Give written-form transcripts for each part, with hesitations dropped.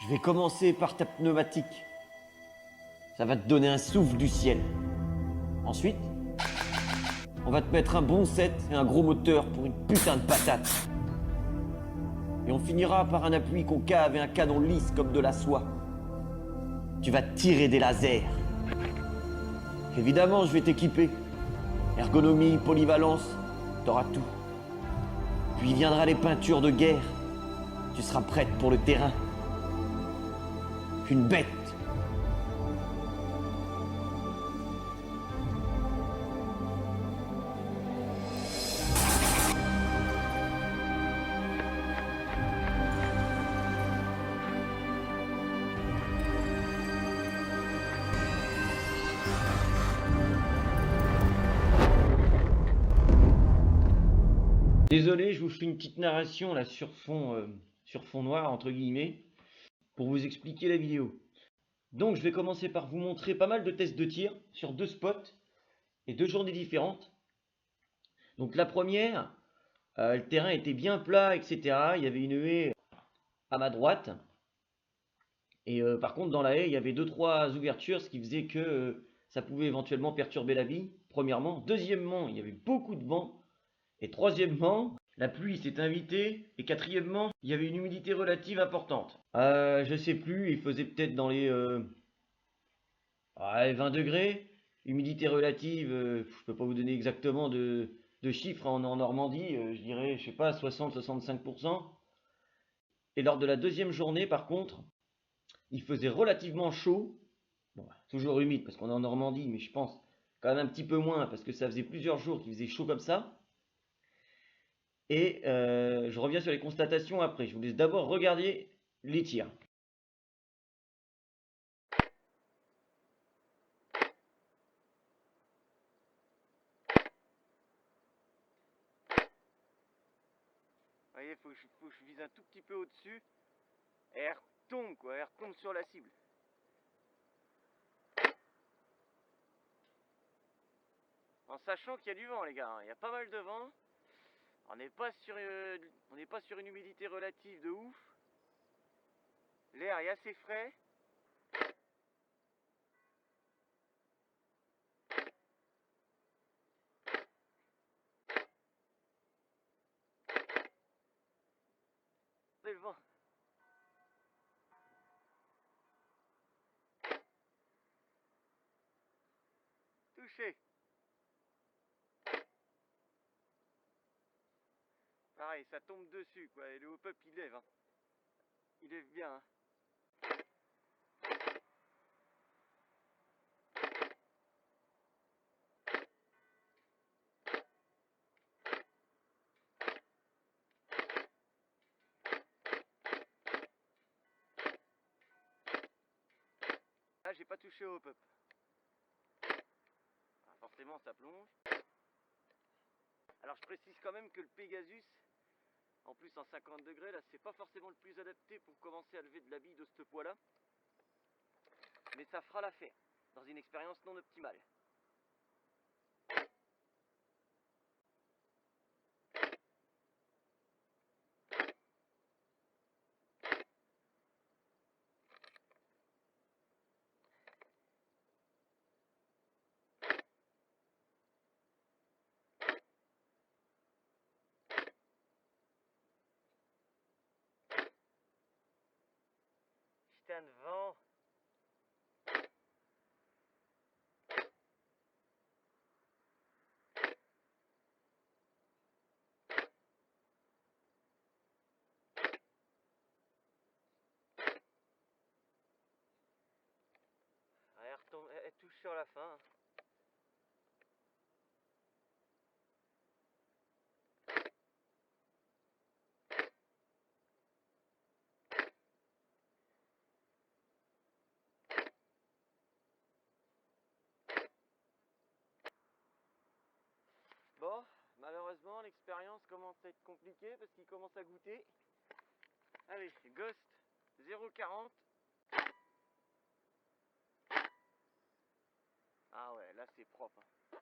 Je vais commencer par ta pneumatique. Ça va te donner un souffle du ciel. Ensuite, on va te mettre un bon set et un gros moteur pour une putain de patate. Et on finira par un appui concave et un canon lisse comme de la soie. Tu vas tirer des lasers. Évidemment, je vais t'équiper. Ergonomie, polyvalence, t'auras tout. Puis viendra les peintures de guerre. Tu seras prête pour le terrain. Une bête. Désolé, je vous fais une petite narration là sur fond noir entre guillemets pour vous expliquer la vidéo. Donc je vais commencer par vous montrer pas mal de tests de tir sur 2 spots et 2 journées différentes. Donc la première, le terrain était bien plat, etc. Il y avait une haie à ma droite. Et par contre dans la haie, il y avait 2-3 ouvertures, ce qui faisait que ça pouvait éventuellement perturber la vie, premièrement. Deuxièmement, il y avait beaucoup de vent. Et troisièmement, la pluie s'est invitée. Et quatrièmement, il y avait une humidité relative importante. Je sais plus, il faisait peut-être dans les 20 degrés. Humidité relative, je peux pas vous donner exactement de chiffres en Normandie. Je dirais, je sais pas, 60-65%. Et lors de la deuxième journée, par contre, il faisait relativement chaud. Bon, toujours humide parce qu'on est en Normandie, mais je pense quand même un petit peu moins parce que ça faisait plusieurs jours qu'il faisait chaud comme ça. Et je reviens sur les constatations après. Je vous laisse d'abord regarder les tirs. Vous voyez, faut que je vise un tout petit peu au-dessus. Et elle retombe quoi, elle retombe sur la cible. En sachant qu'il y a du vent les gars, hein. Il y a pas mal de vent. On n'est pas sur une humidité relative de ouf. L'air est assez frais. C'est le vent. Touché. Pareil, ça tombe dessus quoi. Et le hop-up il lève. Hein. Il lève bien. Hein. Là j'ai pas touché au hop-up. Forcément ça plonge. Alors je précise quand même que le Pegasus, en plus en 50 degrés, là c'est pas forcément le plus adapté pour commencer à lever de la bille de ce poids là. Mais ça fera l'affaire, dans une expérience non optimale. Putain de vent. Elle retombe, elle touche sur la fin. Bon, malheureusement l'expérience commence à être compliquée parce qu'il commence à goûter. Allez, Ghost 0,40. Ah ouais, là c'est propre. Hein.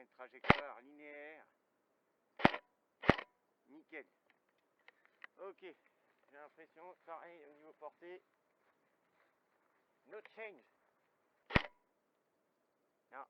une trajectoire linéaire. Nickel. Ok, j'ai l'impression, pareil au niveau portée. No change. Non.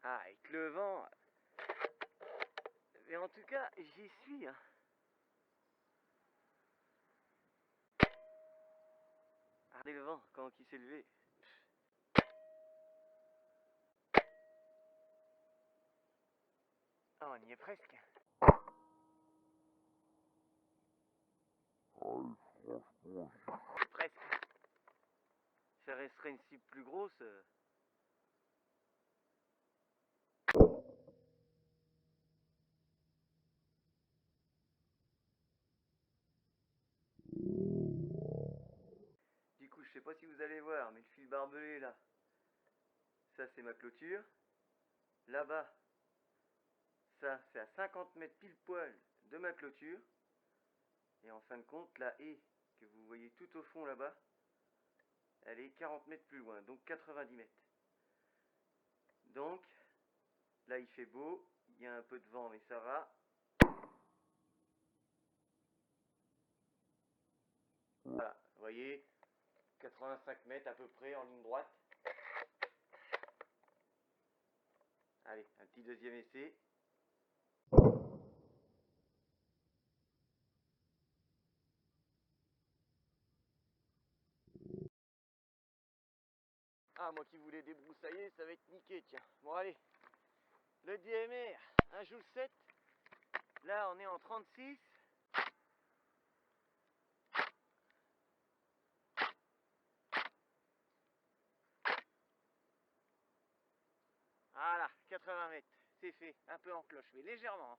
Ah, avec le vent. Mais en tout cas, j'y suis. Hein. Regardez le vent, quand il s'est levé. Ah, on y est presque. Presque. Ça resterait une cible plus grosse. Du coup, je sais pas si vous allez voir, mais le fil barbelé là, ça c'est ma clôture. Là-bas, ça c'est à 50 mètres pile poil de ma clôture. Et en fin de compte, la haie que vous voyez tout au fond là-bas, elle est 40 mètres plus loin, donc 90 mètres. Donc, là il fait beau, il y a un peu de vent mais ça va. Voilà, vous voyez, 85 mètres à peu près en ligne droite. Allez, un petit deuxième essai. Ah, moi qui voulais débroussailler, ça va être niqué, tiens. Bon, allez. Le DMR, 1 joule 7. Là, on est en 36. Voilà, 80 mètres. C'est fait. Un peu en cloche, mais légèrement.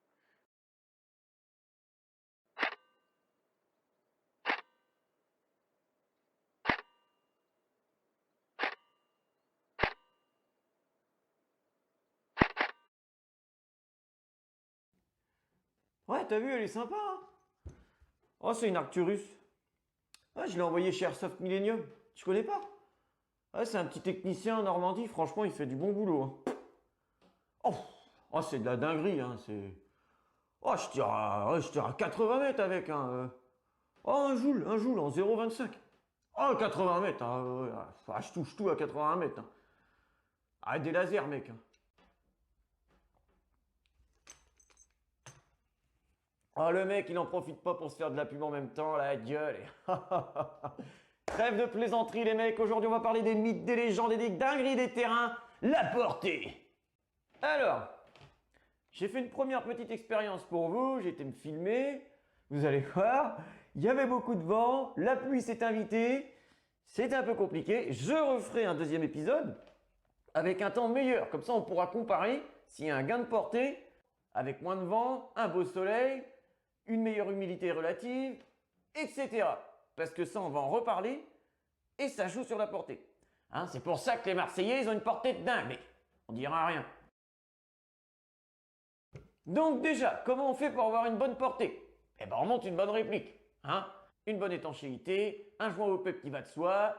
Ouais, t'as vu, elle est sympa, hein. Oh, c'est une Arcturus. Ouais, je l'ai envoyé chez Airsoft Millennium. Tu connais pas? Ouais, c'est un petit technicien en Normandie. Franchement, il fait du bon boulot, hein. Oh, oh, c'est de la dinguerie, hein. C'est. Oh, je tire à 80 mètres avec, hein. Oh, un joule en 0,25. Oh, 80 mètres, hein. Ah, je touche tout à 80 mètres, hein. Ah, des lasers, mec, hein. Oh, le mec, il en profite pas pour se faire de la pub en même temps, la gueule. Trêve de plaisanterie, les mecs. Aujourd'hui, on va parler des mythes, des légendes et des dingueries des terrains. La portée. Alors, j'ai fait une première petite expérience pour vous. J'ai été me filmer. Vous allez voir, il y avait beaucoup de vent. La pluie s'est invitée. C'était un peu compliqué. Je referai un deuxième épisode avec un temps meilleur. Comme ça, on pourra comparer s'il y a un gain de portée avec moins de vent, un beau soleil, une meilleure humidité relative, etc. Parce que ça, on va en reparler et ça joue sur la portée. Hein, c'est pour ça que les Marseillais, ils ont une portée de dingue, mais on dira rien. Donc déjà, comment on fait pour avoir une bonne portée? Eh ben, on monte une bonne réplique. Hein, une bonne étanchéité, un joint au PEP qui va de soi,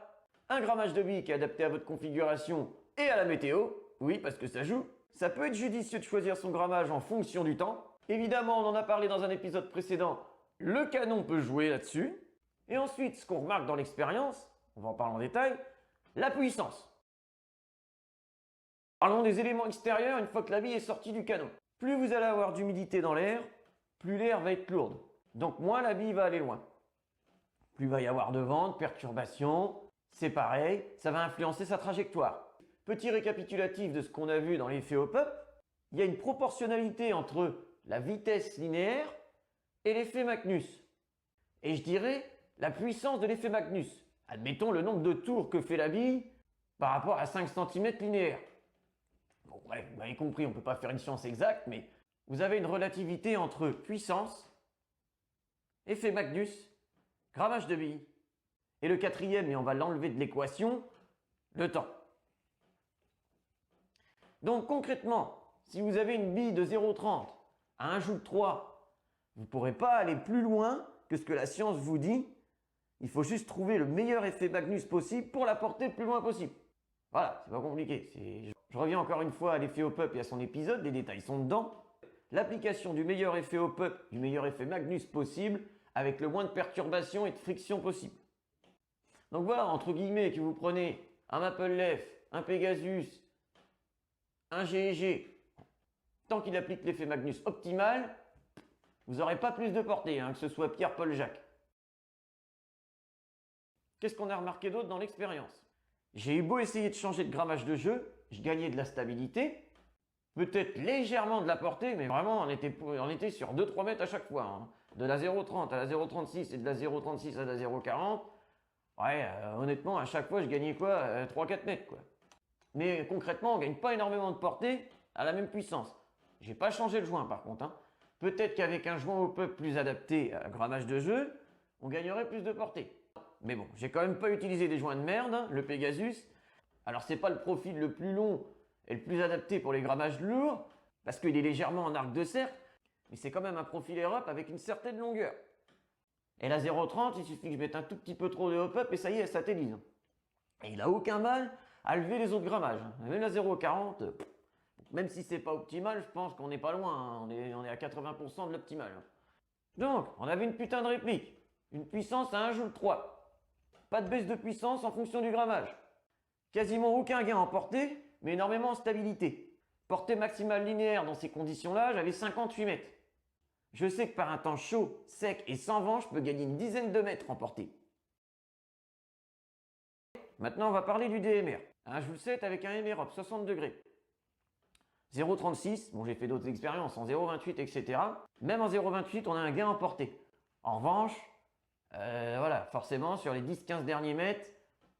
un grammage de billes qui est adapté à votre configuration et à la météo. Oui, parce que ça joue. Ça peut être judicieux de choisir son grammage en fonction du temps. Évidemment, on en a parlé dans un épisode précédent, le canon peut jouer là-dessus. Et ensuite, ce qu'on remarque dans l'expérience, on va en parler en détail, la puissance. Parlons des éléments extérieurs une fois que la bille est sortie du canon. Plus vous allez avoir d'humidité dans l'air, plus l'air va être lourde. Donc moins la bille va aller loin. Plus il va y avoir de vent, de perturbations, c'est pareil, ça va influencer sa trajectoire. Petit récapitulatif de ce qu'on a vu dans l'effet hop-up, il y a une proportionnalité entre la vitesse linéaire et l'effet Magnus. Et je dirais la puissance de l'effet Magnus. Admettons le nombre de tours que fait la bille par rapport à 5 cm linéaires. Bon, bref, vous avez compris, on ne peut pas faire une science exacte, mais vous avez une relativité entre puissance, effet Magnus, grammage de bille. Et le quatrième, et on va l'enlever de l'équation, le temps. Donc concrètement, si vous avez une bille de 0,30 à 1 joule 3, vous ne pourrez pas aller plus loin que ce que la science vous dit. Il faut juste trouver le meilleur effet Magnus possible pour la porter le plus loin possible. Voilà, c'est pas compliqué. Je reviens encore une fois à l'effet hop-up et à son épisode, les détails sont dedans. L'application du meilleur effet hop-up, du meilleur effet Magnus possible, avec le moins de perturbations et de friction possible. Donc voilà, entre guillemets, que vous prenez un Mapleaf, un Pegasus, un GEG, tant qu'il applique l'effet Magnus optimal, vous n'aurez pas plus de portée, que ce soit Pierre, Paul, Jacques. Qu'est-ce qu'on a remarqué d'autre dans l'expérience? J'ai eu beau essayer de changer de grammage de jeu, je gagnais de la stabilité, peut-être légèrement de la portée, mais vraiment on était sur 2-3 mètres à chaque fois. De la 0,30 à la 0,36 et de la 0,36 à la 0,40, ouais, honnêtement, à chaque fois je gagnais quoi? 3-4 mètres quoi. Mais concrètement, on ne gagne pas énormément de portée à la même puissance. J'ai pas changé le joint par contre. Peut-être qu'avec un joint hop-up plus adapté à grammage de jeu, on gagnerait plus de portée. Mais bon, j'ai quand même pas utilisé des joints de merde, le Pegasus. Alors c'est pas le profil le plus long et le plus adapté pour les grammages lourds, parce qu'il est légèrement en arc de cercle, mais c'est quand même un profil Europe avec une certaine longueur. Et la 0,30, il suffit que je mette un tout petit peu trop de hop-up et ça y est, elle satellise. Et il n'a aucun mal à lever les autres grammages. Même la 0,40, même si c'est pas optimal, je pense qu'on n'est pas loin. On est à 80% de l'optimal. Donc, on avait une putain de réplique. Une puissance à 1 joule 3. Pas de baisse de puissance en fonction du grammage. Quasiment aucun gain en portée, mais énormément en stabilité. Portée maximale linéaire dans ces conditions-là, j'avais 58 mètres. Je sais que par un temps chaud, sec et sans vent, je peux gagner une dizaine de mètres en portée. Maintenant, on va parler du DMR. Un joule 7 avec un MROP 60 degrés. 0,36, bon j'ai fait d'autres expériences en 0,28, etc. Même en 0,28, on a un gain en portée. En revanche, voilà, forcément, sur les 10-15 derniers mètres,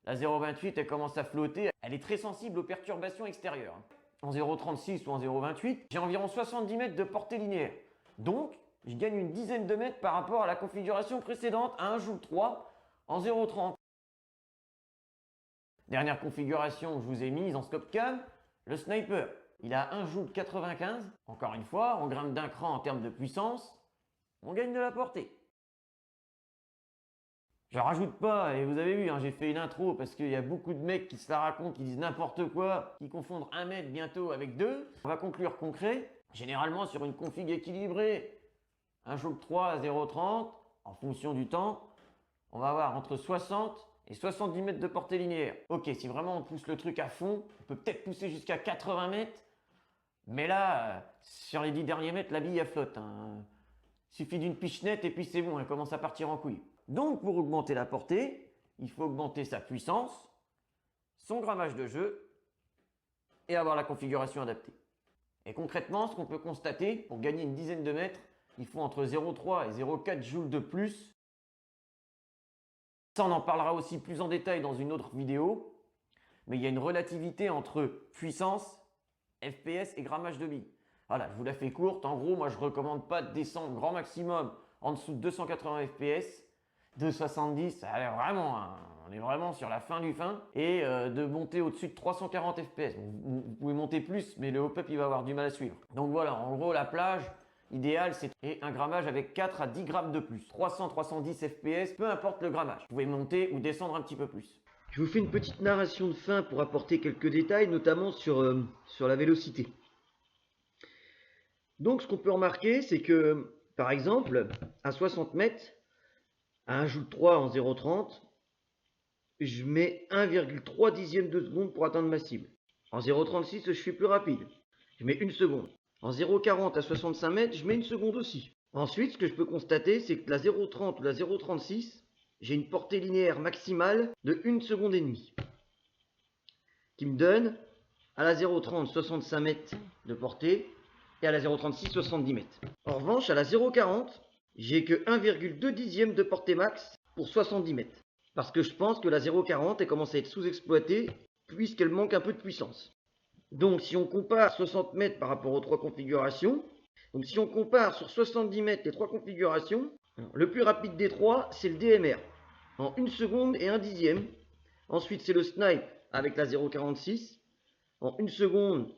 la 0,28, elle commence à flotter. Elle est très sensible aux perturbations extérieures. En 0,36 ou en 0,28, j'ai environ 70 mètres de portée linéaire. Donc, je gagne une dizaine de mètres par rapport à la configuration précédente à 1 joule 3 en 0,30. Dernière configuration que je vous ai mise en scope cam, le sniper. Il a 1 joule 95. Encore une fois, on grimpe d'un cran en termes de puissance, on gagne de la portée. Je rajoute pas, et vous avez vu, j'ai fait une intro parce qu'il y a beaucoup de mecs qui se la racontent, qui disent n'importe quoi, qui confondent 1 mètre bientôt avec 2. On va conclure concret. Généralement sur une config équilibrée, un joule 3 à 0,30, en fonction du temps, on va avoir entre 60 et 70 mètres de portée linéaire. Ok, si vraiment on pousse le truc à fond, on peut peut-être pousser jusqu'à 80 mètres, mais là, sur les 10 derniers mètres, la bille elle flotte. Il suffit d'une pichenette et puis c'est bon, elle commence à partir en couille. Donc pour augmenter la portée, il faut augmenter sa puissance, son grammage de jeu et avoir la configuration adaptée. Et concrètement, ce qu'on peut constater, pour gagner une dizaine de mètres, il faut entre 0,3 et 0,4 joules de plus. Ça, on en parlera aussi plus en détail dans une autre vidéo, mais il y a une relativité entre puissance, FPS et grammage de bille. Voilà, je vous la fais courte. En gros, moi, je ne recommande pas de descendre grand maximum en dessous de 280 FPS. 270, ça a l'air vraiment, on est vraiment sur la fin du fin. Et de monter au-dessus de 340 FPS. Vous pouvez monter plus, mais le hop-up, il va avoir du mal à suivre. Donc voilà, en gros, la plage idéale, c'est un grammage avec 4 à 10 grammes de plus. 300-310 FPS, peu importe le grammage. Vous pouvez monter ou descendre un petit peu plus. Je vous fais une petite narration de fin pour apporter quelques détails, notamment sur la vélocité. Donc ce qu'on peut remarquer, c'est que, par exemple, à 60 mètres, à 1 joule 3 en 0,30, je mets 1,3 dixième de seconde pour atteindre ma cible. En 0,36, je suis plus rapide. Je mets 1 seconde. En 0,40 à 65 mètres, je mets 1 seconde aussi. Ensuite, ce que je peux constater, c'est que la 0,30 ou la 0,36, j'ai une portée linéaire maximale de 1 seconde et demie, qui me donne à la 0,30 65 mètres de portée et à la 0,36 70 mètres. En revanche, à la 0,40, j'ai que 1,2 dixième de portée max pour 70 mètres. Parce que je pense que la 0,40 elle commence à être sous-exploitée puisqu'elle manque un peu de puissance. Donc si on compare 60 mètres par rapport aux trois configurations, donc si on compare sur 70 mètres les trois configurations, le plus rapide des trois, c'est le DMR, en 1 seconde et 1 dixième. Ensuite, c'est le snipe avec la 0,46, en 1 seconde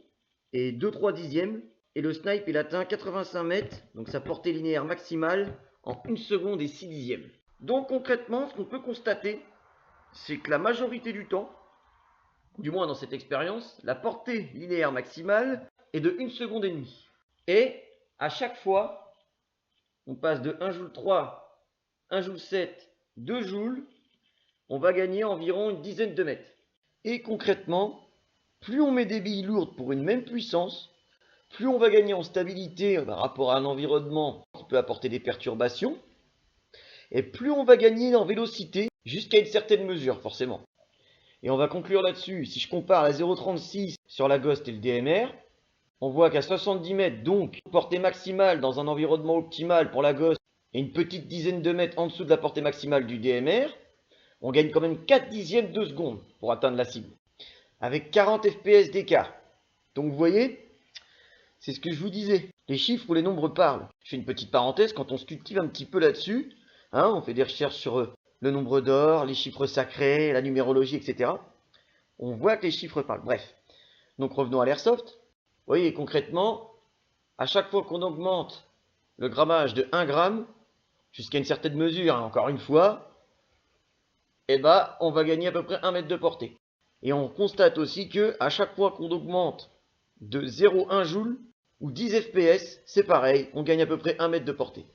et 2-3 dixièmes. Et le snipe, il atteint 85 mètres, donc sa portée linéaire maximale, en 1 seconde et 6 dixièmes. Donc concrètement, ce qu'on peut constater, c'est que la majorité du temps, du moins dans cette expérience, la portée linéaire maximale est de 1 seconde et demie. Et à chaque fois, on passe de 1 joule 3, 1 joule 7, 2 joules, on va gagner environ une dizaine de mètres. Et concrètement, plus on met des billes lourdes pour une même puissance, plus on va gagner en stabilité par rapport à un environnement qui peut apporter des perturbations, et plus on va gagner en vélocité jusqu'à une certaine mesure, forcément. Et on va conclure là-dessus. Si je compare la 0,36 sur la Ghost et le DMR, on voit qu'à 70 mètres, donc portée maximale dans un environnement optimal pour la Ghost et une petite dizaine de mètres en dessous de la portée maximale du DMR, on gagne quand même 4 dixièmes de seconde pour atteindre la cible, avec 40 fps d'écart. Donc vous voyez, c'est ce que je vous disais, les chiffres ou les nombres parlent. Je fais une petite parenthèse, quand on se cultive un petit peu là-dessus, on fait des recherches sur le nombre d'or, les chiffres sacrés, la numérologie, etc. On voit que les chiffres parlent. Bref, donc revenons à l'airsoft. Vous voyez, concrètement, à chaque fois qu'on augmente le grammage de 1 gramme, jusqu'à une certaine mesure, encore une fois, on va gagner à peu près 1 mètre de portée. Et on constate aussi que à chaque fois qu'on augmente de 0,1 joule ou 10 fps, c'est pareil, on gagne à peu près 1 mètre de portée.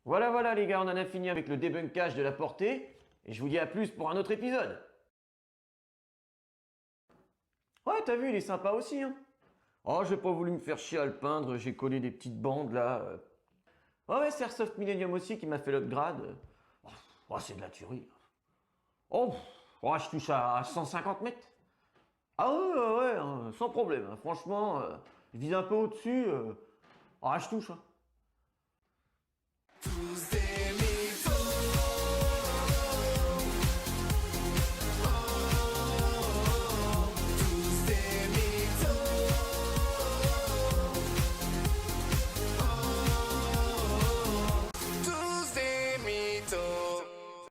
Voilà les gars, on en a fini avec le débunkage de la portée, et je vous dis à plus pour un autre épisode. Ouais, t'as vu, il est sympa aussi, hein. Oh, j'ai pas voulu me faire chier à le peindre, j'ai collé des petites bandes là. Ouais, c'est Airsoft Millennium aussi qui m'a fait l'upgrade. Oh, c'est de la tuerie. Oh, je touche à 150 mètres. Ah ouais, hein, sans problème, hein. Franchement, je vise un peu au-dessus. Je touche, hein.